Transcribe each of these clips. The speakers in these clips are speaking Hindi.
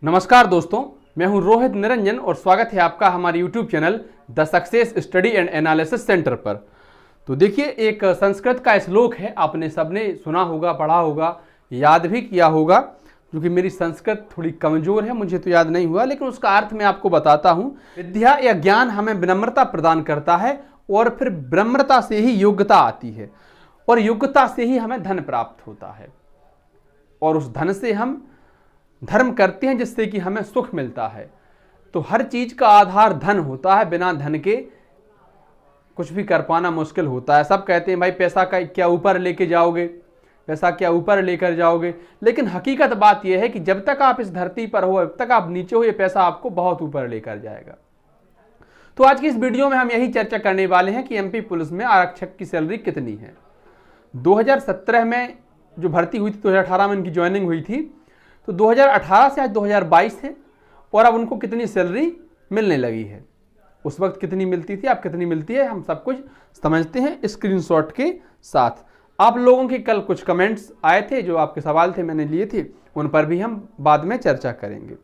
नमस्कार दोस्तों, मैं हूं रोहित निरंजन और स्वागत है आपका हमारे YouTube channel the success study and analysis centre पर। तो देखिए, एक संस्कृत का श्लोक है, आपने सबने सुना होगा, पढ़ा होगा, याद भी किया होगा। क्योंकि मेरी संस्कृत थोड़ी कमजोर है, मुझे तो याद नहीं हुआ, लेकिन उसका अर्थ मैं आपको बताता हूं। विद्या या ज्ञान हमें विनम्रता प्रदान करता है और फिर विनम्रता से ही योग्यता आती है और योग्यता से ही हमें धन प्राप्त होता है और उस धन से हम धर्म करते हैं जिससे कि हमें सुख मिलता है। तो हर चीज का आधार धन होता है, बिना धन के कुछ भी कर पाना मुश्किल होता है। सब कहते हैं भाई पैसा का क्या ऊपर लेके जाओगे, पैसा क्या ऊपर लेकर जाओगे, लेकिन हकीकत बात यह है कि जब तक आप इस धरती पर हो, जब तक आप नीचे हो, ये पैसा आपको बहुत ऊपर लेकर जाएगा। तो आज की इस वीडियो में हम यही चर्चा करने वाले हैं कि एमपी पुलिस में आरक्षक की सैलरी कितनी है। 2017 में जो भर्ती हुई थी, 2018 में इनकी ज्वाइनिंग हुई थी, तो 2018 से आज 2022 है और अब उनको कितनी सैलरी मिलने लगी है। उस वक्त कितनी मिलती थी, अब कितनी मिलती है, हम सब कुछ समझते हैं स्क्रीनशॉट के साथ। आप लोगों के कल कुछ कमेंट्स आए थे, जो आपके सवाल थे मैंने लिए थे, उन पर भी हम बाद में चर्चा करेंगे।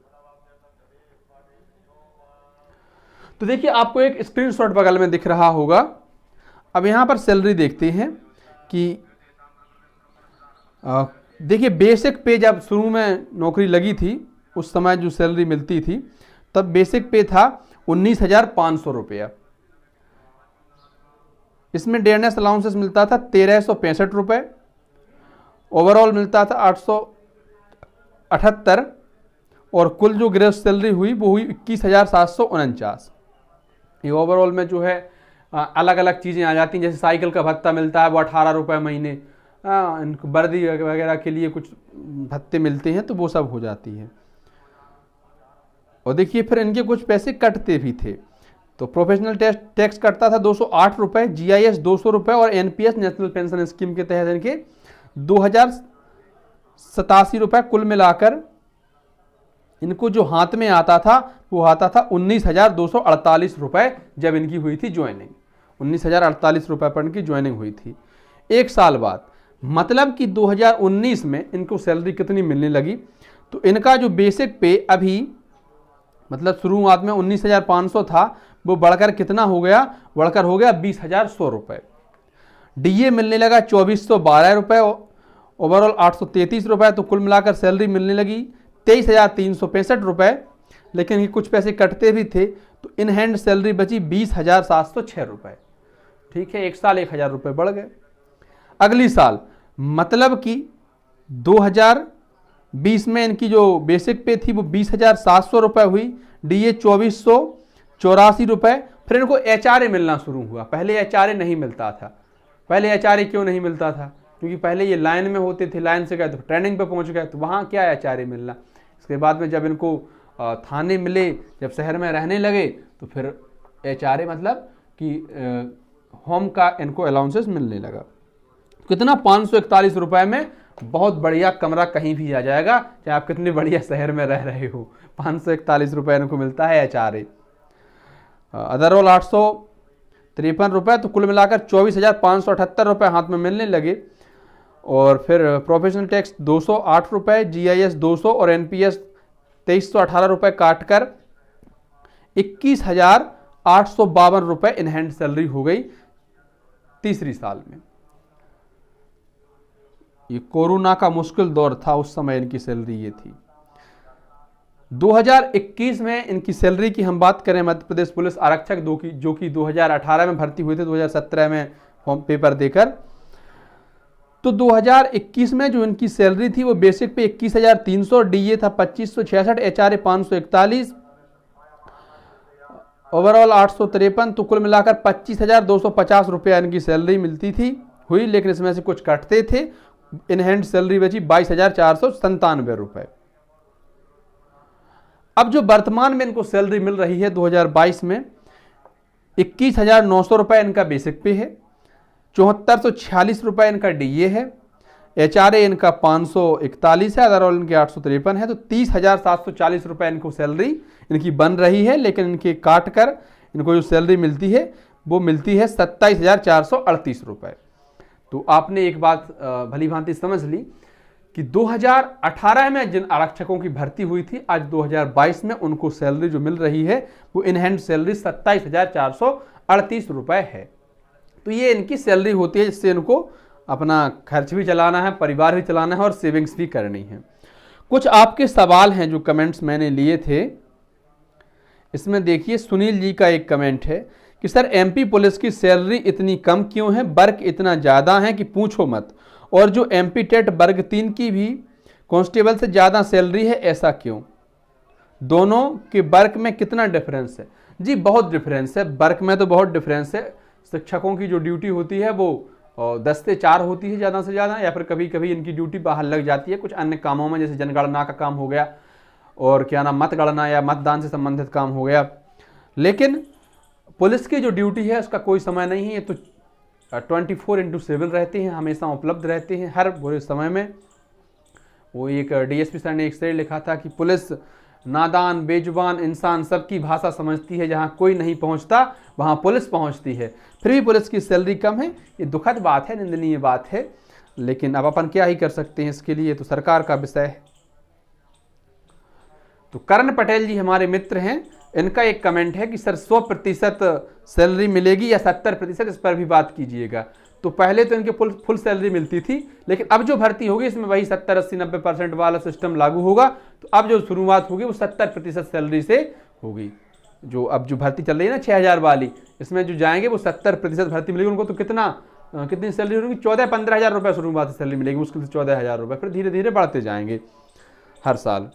तो देखिए, आपको एक स्क्रीनशॉट बगल में दिख रहा होगा। अब यहां पर सैलरी देखते हैं कि देखिए, बेसिक पे जब शुरू में नौकरी लगी थी उस समय जो सैलरी मिलती थी, तब बेसिक पे था 19,500 रुपया। इसमें डेयरनेस अलाउंसेस मिलता था 1,365 रुपये, ओवरऑल मिलता था 878 और कुल जो ग्रेस सैलरी हुई वो हुई 21,749। ये ओवरऑल में जो है अलग अलग चीज़ें आ जाती हैं, जैसे साइकिल का भत्ता मिलता है वो 18 रुपये महीने, इनको वर्दी वगैरह के लिए कुछ भत्ते मिलते हैं तो वो सब हो जाती है। और देखिए, फिर इनके कुछ पैसे कटते भी थे। तो प्रोफेशनल टैक्स कटता था 208 रुपये, जीआईएस 200 रुपये और एनपीएस नेशनल पेंशन स्कीम के तहत इनके 2,087 रुपये। कुल मिलाकर इनको जो हाथ में आता था वो आता था 19,248 रुपये जब इनकी हुई थी ज्वाइनिंग। 19,048 रुपये पर इनकी ज्वाइनिंग हुई थी। एक साल बाद, मतलब कि 2019 में इनको सैलरी कितनी मिलने लगी, तो इनका जो बेसिक पे अभी मतलब शुरुआत में 19,500 था, वो बढ़कर कितना हो गया, बढ़कर हो गया 20,100 रुपये। डीए मिलने लगा 2,412 रुपये, ओवरऑल 833 रुपये। तो कुल मिलाकर सैलरी मिलने लगी 23,365 रुपये, लेकिन ये कुछ पैसे कटते भी थे, तो इन हैंड सैलरी बची 20,706 रुपये। ठीक है, एक साल 1,000 रुपये बढ़ गए। अगली साल मतलब कि 2020 में इनकी जो बेसिक पे थी वो 20,700 रुपये हुई, डीए 2,484 रुपये। फिर इनको एचआरए मिलना शुरू हुआ। पहले एचआरए नहीं मिलता था। पहले एचआरए क्यों नहीं मिलता था? क्योंकि पहले ये लाइन में होते थे, लाइन से गए तो ट्रेनिंग पे पहुंच गए, तो वहाँ क्या एचआरए मिलना। इसके बाद में जब इनको थाने मिले, जब शहर में रहने लगे, तो फिर एचआरए मतलब कि होम का इनको अलाउंसेस मिलने लगा। कितना, 541 रुपये में बहुत बढ़िया कमरा कहीं भी आ जाएगा, चाहे आप कितने बढ़िया शहर में रह रहे हो। 541 रुपये इनको मिलता है एचआरए। अदरऑल 853 रुपये, तो कुल मिलाकर 24,578 रुपये हाथ में मिलने लगे। और फिर प्रोफेशनल टैक्स 208 रुपये, जीआईएस 200 और एनपीएस 2,318 रुपये काट कर 21,852 रुपये इन हैंड सैलरी हो गई तीसरी साल में। ये कोरोना का मुश्किल दौर था, उस समय इनकी सैलरी ये थी। 2021 में इनकी सैलरी की हम बात करें, मध्य प्रदेश पुलिस आरक्षक जो कि 2018 में भर्ती हुए थे, 2017 में फॉर्म पेपर देकर, तो 2021 में जो इनकी सैलरी थी वो बेसिक पे 21,300, डीए था 2,566, एचआरए 541, ओवरऑल 853। तो कुल मिलाकर 25,250 रुपया इनकी सैलरी मिलती थी हुई, लेकिन इसमें से कुछ कटते थे। इन हैंड सैलरी बची 22,497 रुपये। अब जो वर्तमान में इनको सैलरी मिल रही है 2022 में, 21,900 रुपये इनका बेसिक पे है, 7,446 रुपये इनका डीए है, एचआरए इनका 541 है, अदरऑल इनके 853 है। तो 30,740 रुपये इनको सैलरी इनकी बन रही है, लेकिन इनके काट कर इनको जो सैलरी मिलती है वो मिलती है 27,438 रुपये। तो आपने एक बात भली भांति समझ ली कि 2018 में जिन आरक्षकों की भर्ती हुई थी, आज 2022 में उनको सैलरी जो मिल रही है वो इन हैंड सैलरी 27,438 रुपए है। तो ये इनकी सैलरी होती है, जिससे इनको अपना खर्च भी चलाना है, परिवार भी चलाना है और सेविंग्स भी करनी है। कुछ आपके सवाल हैं जो कमेंट्स मैंने लिए थे, इसमें देखिए सुनील जी का एक कमेंट है कि सर एमपी पुलिस की सैलरी इतनी कम क्यों है, वर्क इतना ज़्यादा है कि पूछो मत, और जो एमपी टेट वर्ग 3 की भी कांस्टेबल से ज़्यादा सैलरी है, ऐसा क्यों? दोनों के वर्क में कितना डिफरेंस है? जी बहुत डिफरेंस है, वर्क में तो बहुत डिफरेंस है। शिक्षकों की जो ड्यूटी होती है वो 10 से 4 होती है ज़्यादा से ज़्यादा, या फिर कभी कभी इनकी ड्यूटी बाहर लग जाती है कुछ अन्य कामों में, जैसे जनगणना का काम हो गया और क्या नाम मतगणना या मतदान से संबंधित काम हो गया। लेकिन पुलिस की जो ड्यूटी है उसका कोई समय नहीं है, ये तो 24/7 रहते हैं, हमेशा उपलब्ध रहते हैं हर बुरे समय में। वो एक डीएसपी सर ने एक शेर लिखा था कि पुलिस नादान बेजुबान इंसान सबकी भाषा समझती है, जहाँ कोई नहीं पहुँचता वहाँ पुलिस पहुँचती है। फिर भी पुलिस की सैलरी कम है, ये दुखद बात है, निंदनीय बात है, लेकिन अब अपन क्या ही कर सकते हैं इसके लिए, तो सरकार का विषय है। तो करण पटेल जी हमारे मित्र हैं, इनका एक कमेंट है कि सर 100% सैलरी मिलेगी या 70%, इस पर भी बात कीजिएगा। तो पहले तो इनके फुल सैलरी मिलती थी, लेकिन अब जो भर्ती होगी इसमें वही 70, 80, 90% वाला सिस्टम लागू होगा। तो अब जो शुरुआत होगी वो 70% सैलरी से होगी। जो अब जो भर्ती चल रही है ना 6000 वाली, इसमें जो जाएंगे वो 70% भर्ती मिलेगी उनको। तो कितनी सैलरी होगी? 14-15 हज़ार रुपये शुरुआत से सैलरी मिलेगी, मुश्किल से 14,000 रुपये, फिर धीरे धीरे बढ़ते जाएंगे हर साल।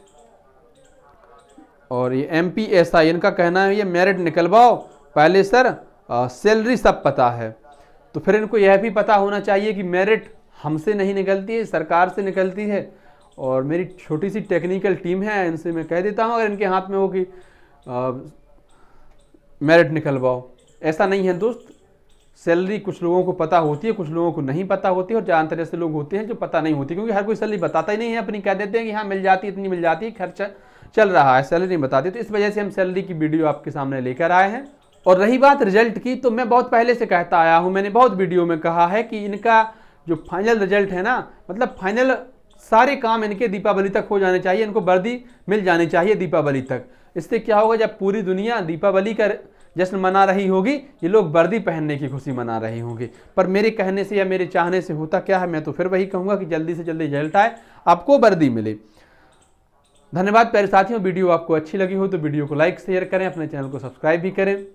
और ये MPSI इनका कहना है ये मेरिट निकलवाओ पहले सर, सैलरी सब पता है। तो फिर इनको यह भी पता होना चाहिए कि मेरिट हमसे नहीं निकलती है, सरकार से निकलती है। और मेरी छोटी सी टेक्निकल टीम है, इनसे मैं कह देता हूँ अगर इनके हाथ में हो कि मेरिट निकलवाओ। ऐसा नहीं है दोस्त, सैलरी कुछ लोगों को पता होती है, कुछ लोगों को नहीं पता होती है, और ज़्यादातर ऐसे लोग होते हैं जो पता नहीं होती, क्योंकि हर कोई सैलरी बताता ही नहीं है, अपनी कह देते हैं कि हाँ मिल जाती है, इतनी मिल जाती है, खर्चा चल रहा है, सैलरी नहीं बताती। तो इस वजह से हम सैलरी की वीडियो आपके सामने लेकर आए हैं। और रही बात रिजल्ट की, तो मैं बहुत पहले से कहता आया हूँ, मैंने बहुत वीडियो में कहा है कि इनका जो फाइनल रिजल्ट है ना, मतलब फाइनल सारे काम इनके दीपावली तक हो जाने चाहिए, इनको वर्दी मिल जानी चाहिए दीपावली तक। इससे क्या होगा, जब पूरी दुनिया दीपावली का जश्न मना रही होगी, ये लोग वर्दी पहनने की खुशी मना रही होंगी। पर मेरे कहने से या मेरे चाहने से होता क्या है, मैं तो फिर वही कहूँगा कि जल्दी से जल्दी रिजल्ट आए, आपको वर्दी मिले। धन्यवाद प्यारे साथियों, वीडियो आपको अच्छी लगी हो तो वीडियो को लाइक शेयर करें, अपने चैनल को सब्सक्राइब भी करें।